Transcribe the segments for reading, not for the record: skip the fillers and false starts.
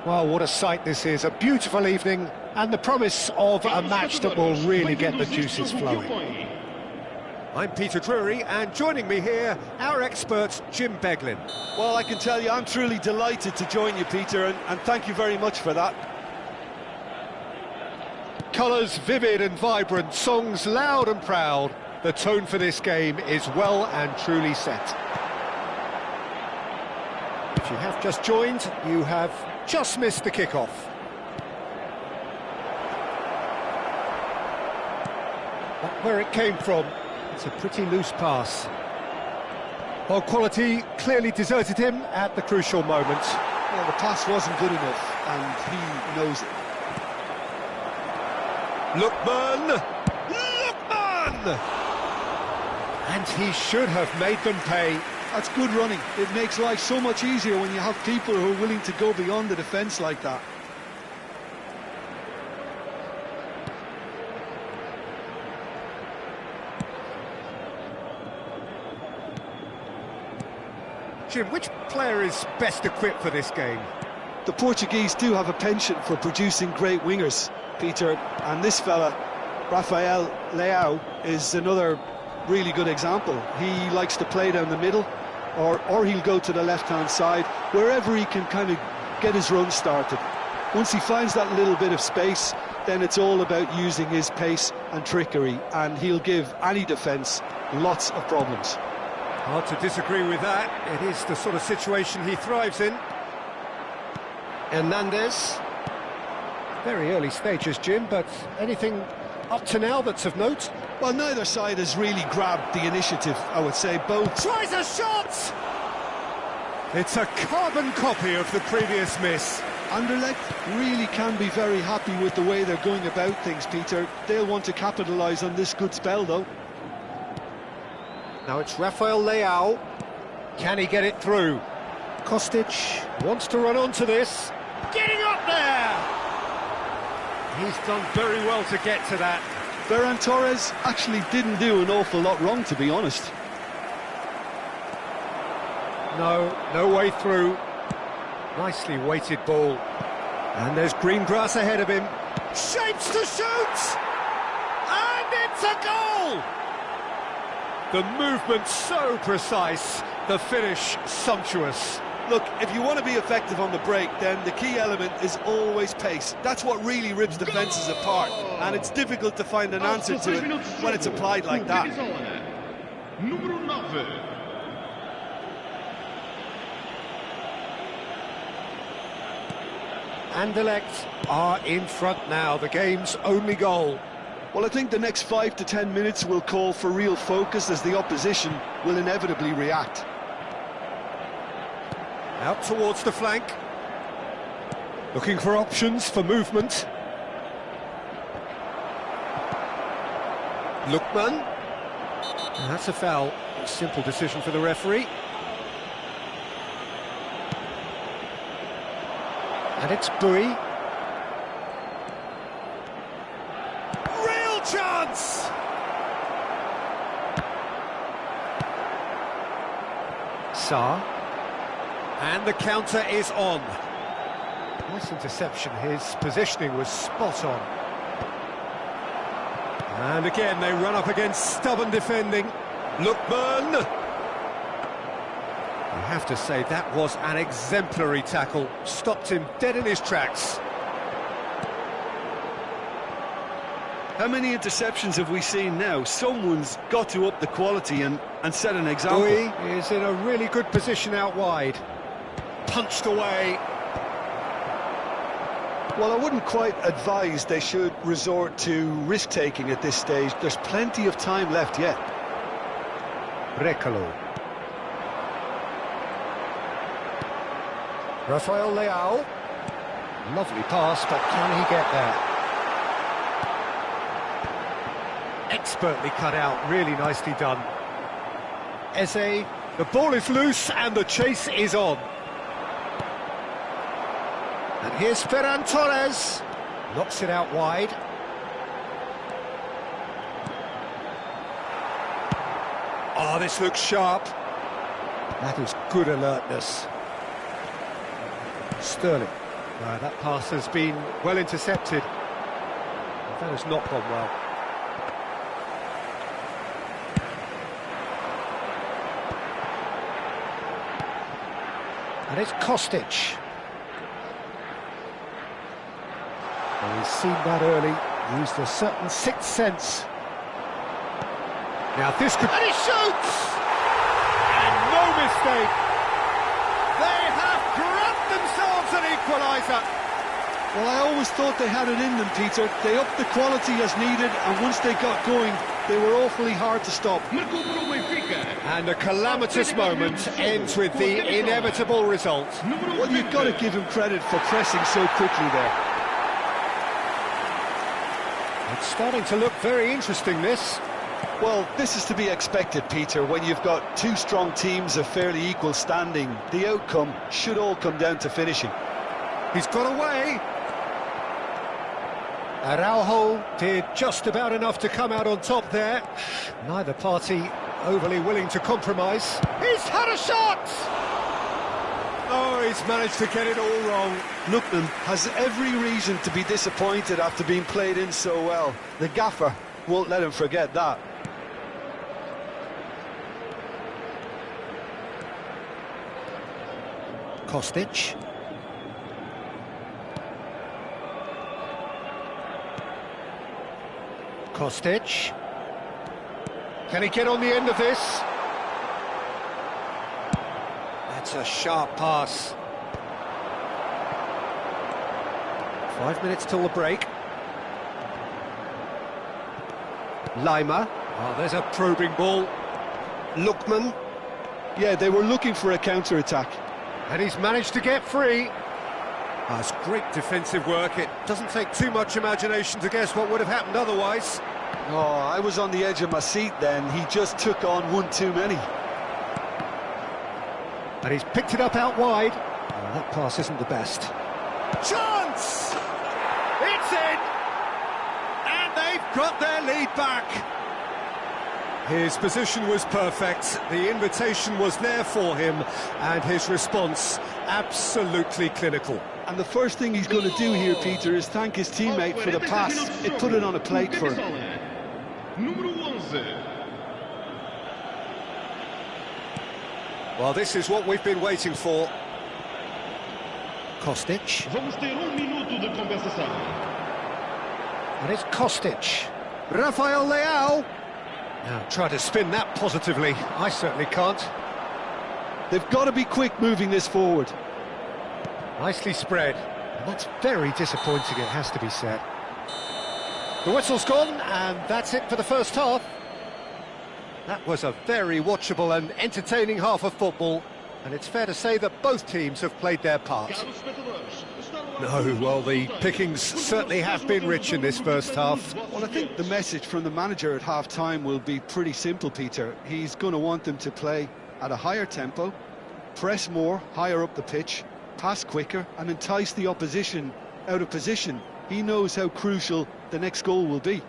Well, what a sight this is, a beautiful evening and the promise of a match that will really get the juices flowing. I'm Peter Drury, and joining me here, our expert Jim Beglin. Well, I can tell you I'm truly delighted to join you, Peter, and thank you very much for that. Colours vivid and vibrant, songs loud and proud. The tone for this game is well and truly set. If you have just joined, you have just missed the kickoff. That's where it came from. It's a pretty loose pass. Well, quality clearly deserted him at the crucial moment. Well, the pass wasn't good enough, and he knows it. Lookman! And he should have made them pay. That's good running. It makes life so much easier when you have people who are willing to go beyond the defence like that. Jim, which player is best equipped for this game? The Portuguese do have a penchant for producing great wingers, Peter, and this fella, Rafael Leao, is another really good example. He likes to play down the middle, or he'll go to the left-hand side, wherever he can kind of get his run started. Once he finds that little bit of space, then it's all about using his pace and trickery, and he'll give any defence lots of problems. Hard to disagree with that. It is the sort of situation he thrives in. Hernandez. Very early stages, Jim, but anything up to now that's of note? Well, neither side has really grabbed the initiative, I would say. Both. Tries a shot! It's a carbon copy of the previous miss. Anderlecht really can be very happy with the way they're going about things, Peter. They'll want to capitalise on this good spell, though. Now it's Rafael Leao. Can he get it through? Kostic wants to run onto this. Getting up there! He's done very well to get to that. Ferran Torres actually didn't do an awful lot wrong, to be honest. No way through. Nicely weighted ball. And there's green grass ahead of him. Shapes to shoot! And it's a goal! The movement so precise, the finish sumptuous. Look, if you want to be effective on the break, then the key element is always pace. That's what really rips defences apart, and it's difficult to find an answer to it when it's applied like that. Anderlecht are in front now, the game's only goal. Well, I think the next 5 to 10 minutes will call for real focus, as the opposition will inevitably react. Out towards the flank. Looking for options for movement. Lookman. And that's a foul. A simple decision for the referee. And it's Bui. Real chance! Sarr. And the counter is on. Nice interception, his positioning was spot on. And again they run up against stubborn defending. Lookman! You have to say that was an exemplary tackle. Stopped him dead in his tracks. How many interceptions have we seen now? Someone's got to up the quality and set an example. Bui is in a really good position out wide. Punched away. Well, I wouldn't quite advise they should resort to risk-taking at this stage. There's plenty of time left yet. Recalo. Rafael Leao. Lovely pass, but can he get there? Expertly cut out, really nicely done. Eze, the ball is loose and the chase is on. And here's Ferran Torres. Knocks it out wide. Oh, this looks sharp. That is good alertness. Sterling. That pass has been well intercepted. That has not gone well. And it's Kostic. Well, he's seen that early, used a certain sixth sense. Now this could... And he shoots! And no mistake! They have grabbed themselves an equaliser! Well, I always thought they had it in them, Peter. They upped the quality as needed, and once they got going, they were awfully hard to stop. And a calamitous moment ends with the inevitable result. Well, you've got to give him credit for pressing so quickly there. It's starting to look very interesting, this. Well, this is to be expected, Peter. When you've got two strong teams of fairly equal standing, the outcome should all come down to finishing. He's got away. Araujo did just about enough to come out on top there. Neither party overly willing to compromise. He's had a shot! Oh, he's managed to get it all wrong. Lookman has every reason to be disappointed after being played in so well. The gaffer won't let him forget that. Kostic. Kostic. Can he get on the end of this? That's a sharp pass. 5 minutes till the break. Lima. Oh, there's a probing ball. Lookman. Yeah, they were looking for a counter-attack. And he's managed to get free. Oh, it's great defensive work. It doesn't take too much imagination to guess what would have happened otherwise. Oh, I was on the edge of my seat then. He just took on one too many. And he's picked it up out wide. Oh, that pass isn't the best. Chance! It's in! And they've got their lead back. His position was perfect, the invitation was there for him, and his response absolutely clinical. And the first thing he's going to do here, Peter, is thank his teammate for the pass. It put it on a plate for him. Well, this is what we've been waiting for. Kostic. And it's Kostic. Rafael Leao. Now, try to spin that positively. I certainly can't. They've got to be quick moving this forward. Nicely spread. And that's very disappointing, it has to be said. The whistle's gone, and that's it for the first half. That was a very watchable and entertaining half of football, and it's fair to say that both teams have played their part. No, well, the pickings certainly have been rich in this first half. Well, I think the message from the manager at half-time will be pretty simple, Peter. He's going to want them to play at a higher tempo, press more, higher up the pitch, pass quicker, and entice the opposition out of position. He knows how crucial the next goal will be.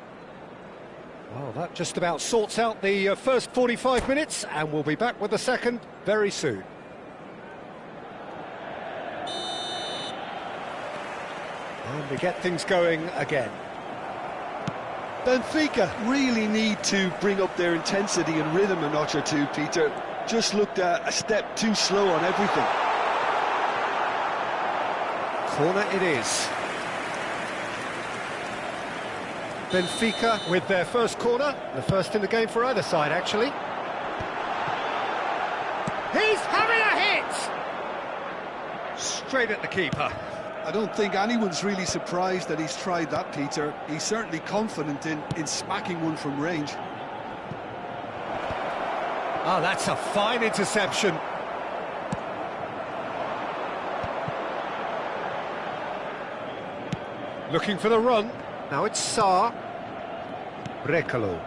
Well, that just about sorts out the first 45 minutes, and we'll be back with the second very soon. And we get things going again. Benfica really need to bring up their intensity and rhythm a notch or two, Peter. Just looked a step too slow on everything. Corner it is. Benfica with their first corner, the first in the game for either side, actually. He's having a hit! Straight at the keeper. I don't think anyone's really surprised that he's tried that, Peter. He's certainly confident in smacking one from range. Oh, that's a fine interception. Looking for the run. Now it's Sarr. Brekalo.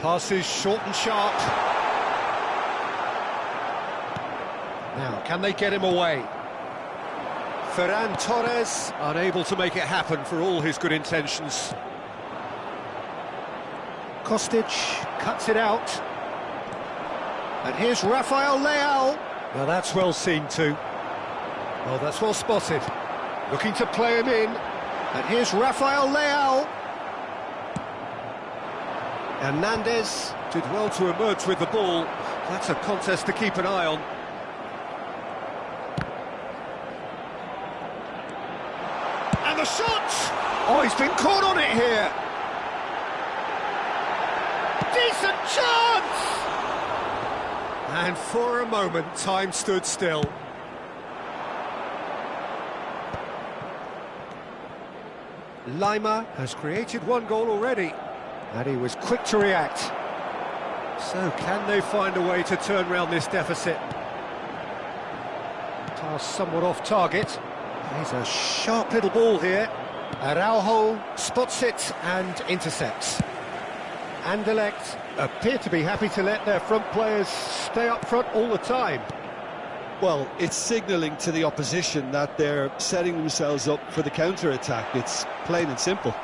Passes short and sharp. Now, can they get him away? Ferran Torres unable to make it happen for all his good intentions. Kostic cuts it out. And here's Rafael Leao. Now that's well seen too. Well, that's well spotted. Looking to play him in. And here's Rafael Leao. Hernandez did well to emerge with the ball. That's a contest to keep an eye on. And the shot! Oh, he's been caught on it here. Decent chance! And for a moment, time stood still. Lima has created one goal already, and he was quick to react. So can they find a way to turn around this deficit? Pass somewhat off target. There's a sharp little ball here. Araujo spots it and intercepts. Anderlecht appear to be happy to let their front players stay up front all the time. Well, it's signalling to the opposition that they're setting themselves up for the counter-attack. It's plain and simple.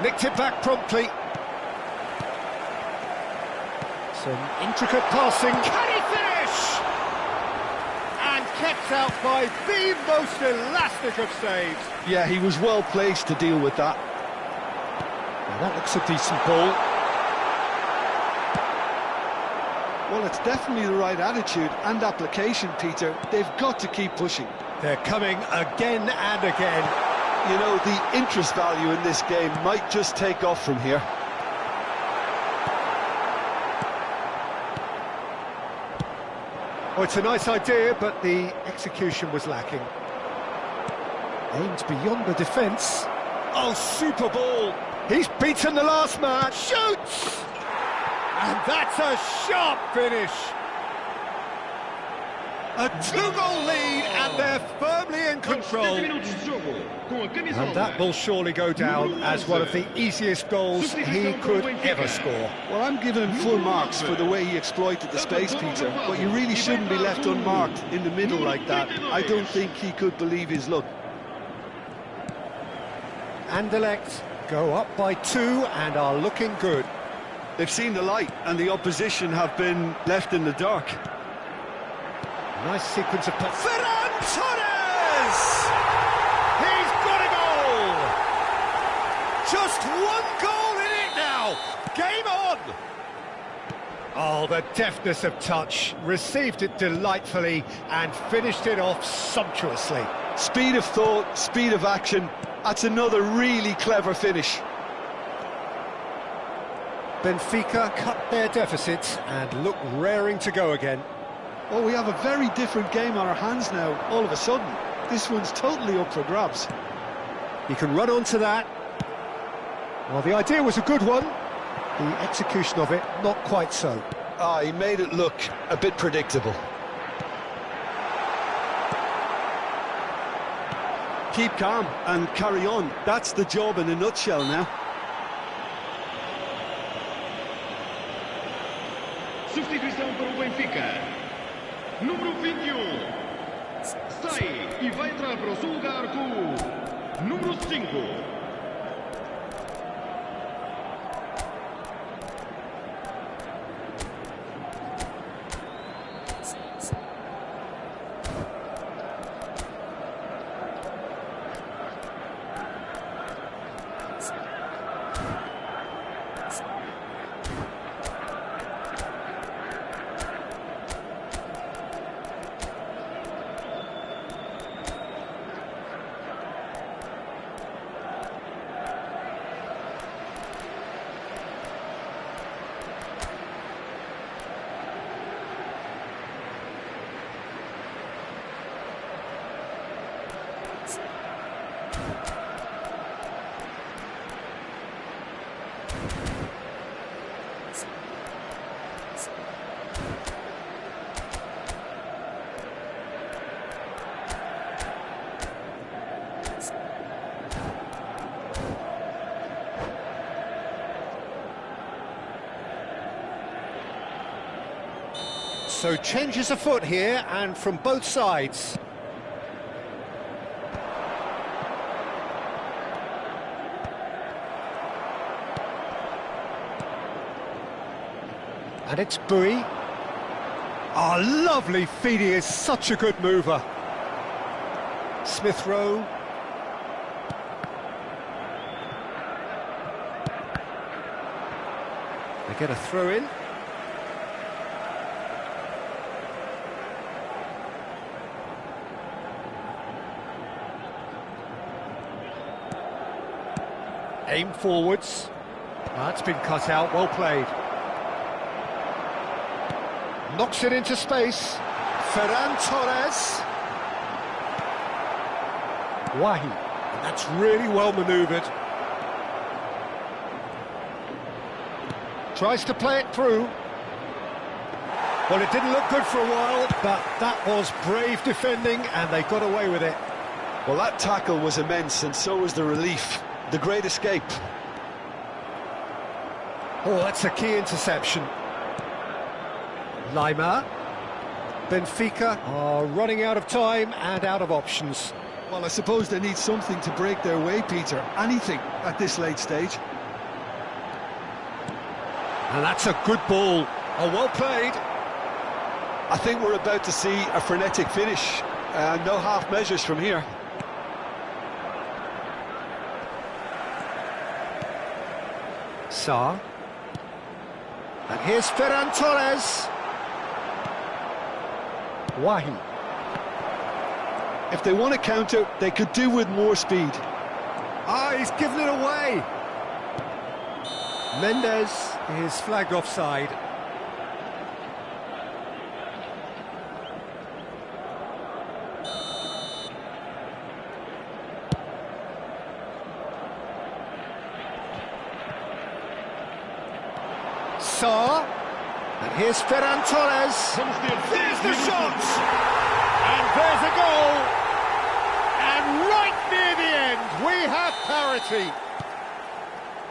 Nicked it back promptly. Some intricate passing. Can he finish? And kept out by the most elastic of saves. Yeah, he was well placed to deal with that. Now that looks a decent ball. Well, it's definitely the right attitude and application, Peter. They've got to keep pushing. They're coming again and again. You know, the interest value in this game might just take off from here. Oh, it's a nice idea, but the execution was lacking. Aimed beyond the defence. Oh, super ball! He's beaten the last man. Shoots! And that's a sharp finish. A two-goal lead, and they're firmly in control. And that will surely go down as one of the easiest goals he could ever score. Well, I'm giving him full marks for the way he exploited the space, Peter. But you really shouldn't be left unmarked in the middle like that. I don't think he could believe his luck. Anderlecht go up by 2 and are looking good. They've seen the light, and the opposition have been left in the dark. Nice sequence of passes. Ferran Torres! He's got a goal! Just one goal in it now! Game on! Oh, the deftness of touch. Received it delightfully and finished it off sumptuously. Speed of thought, speed of action. That's another really clever finish. Benfica cut their deficit and look raring to go again. Oh, we have a very different game on our hands now, all of a sudden. This one's totally up for grabs. He can run onto that. Well, the idea was a good one. The execution of it, not quite so. Ah, he made it look a bit predictable. Keep calm and carry on. That's the job in a nutshell now. Substituição para o Benfica. Número 21. Sai e vai entrar para o seu lugar com número 5. So changes afoot here, and from both sides. And it's Bui. Oh, lovely feed, he is such a good mover. Smith Rowe. They get a throw in. Aim forwards. That's been cut out, well played. Knocks it into space. Ferran Torres. Wahi. And that's really well manoeuvred. Tries to play it through. Well, it didn't look good for a while, but that was brave defending, and they got away with it. Well, that tackle was immense, and so was the relief. The great escape. Oh, that's a key interception. Lima. Benfica are running out of time and out of options. Well, I suppose they need something to break their way, Peter. Anything at this late stage. And that's a good ball. Oh, well played. I think we're about to see a frenetic finish. No half measures from here. Sarr. And here's Ferran Torres. Wahi. If they want to counter, they could do with more speed. Ah, he's given it away. Mendes is flagged offside. Sarr. And here's Ferran Torres. There's the shot! And there's a goal! And right near the end, we have parity.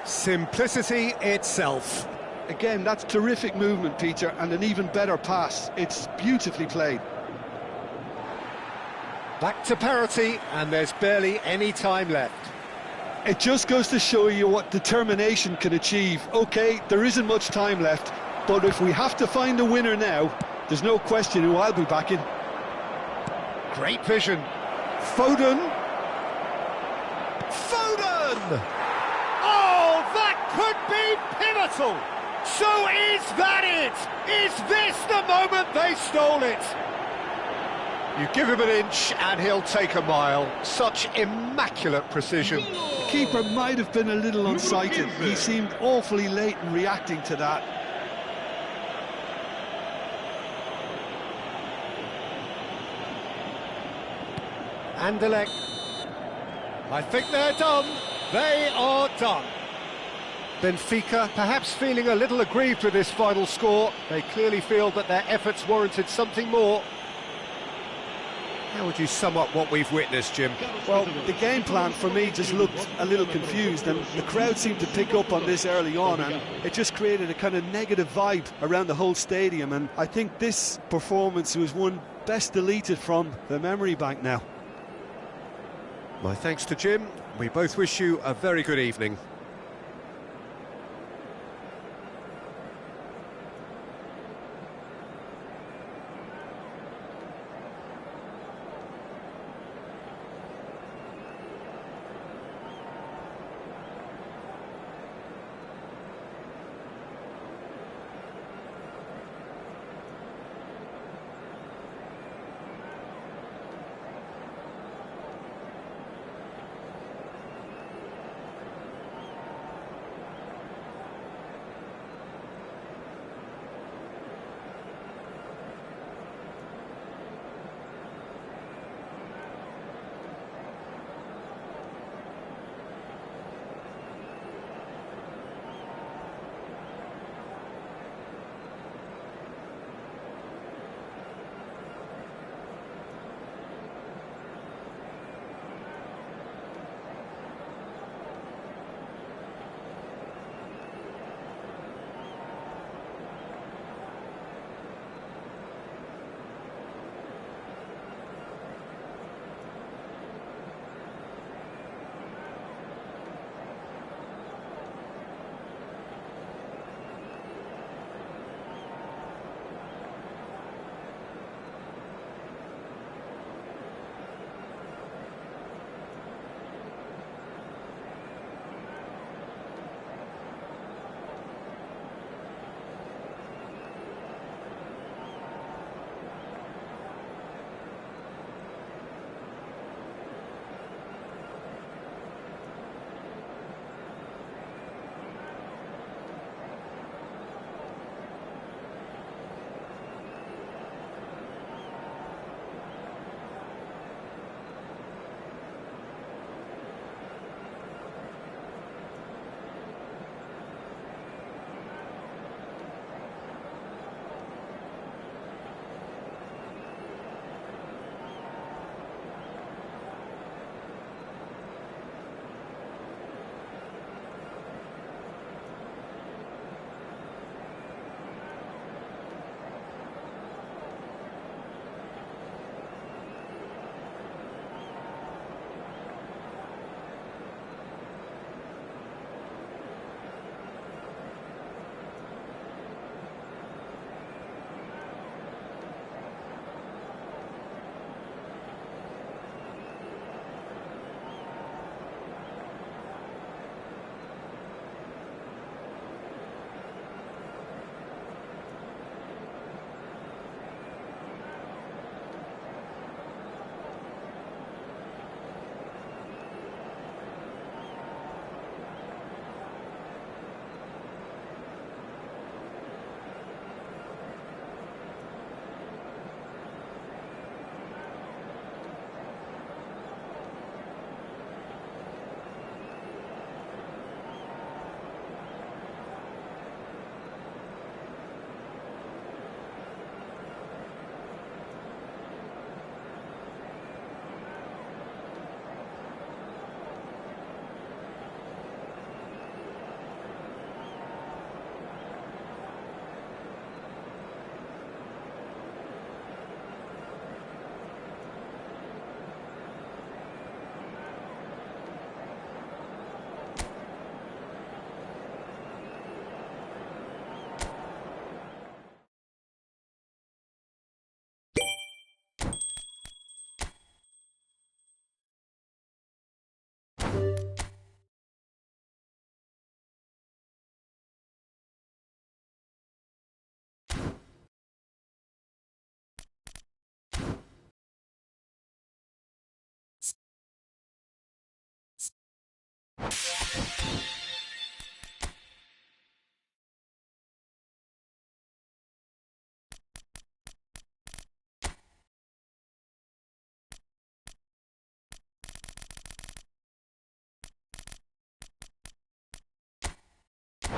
Simplicity itself. Again, that's terrific movement, Peter, and an even better pass. It's beautifully played. Back to parity, and there's barely any time left. It just goes to show you what determination can achieve. OK, there isn't much time left, but if we have to find a winner now, there's no question who I'll be backing. Great vision. Foden. Foden! Oh, that could be pivotal! So is that it? Is this the moment they stole it? You give him an inch and he'll take a mile. Such immaculate precision. The keeper might have been a little unsighted. He seemed awfully late in reacting to that. Anderlecht. I think they're done. They are done. Benfica perhaps feeling a little aggrieved with this final score. They clearly feel that their efforts warranted something more. How would you sum up what we've witnessed, Jim? Well, the game plan for me just looked a little confused, and the crowd seemed to pick up on this early on, and it just created a kind of negative vibe around the whole stadium, and I think this performance was one best deleted from the memory bank now. My thanks to Jim. We both wish you a very good evening.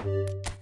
it.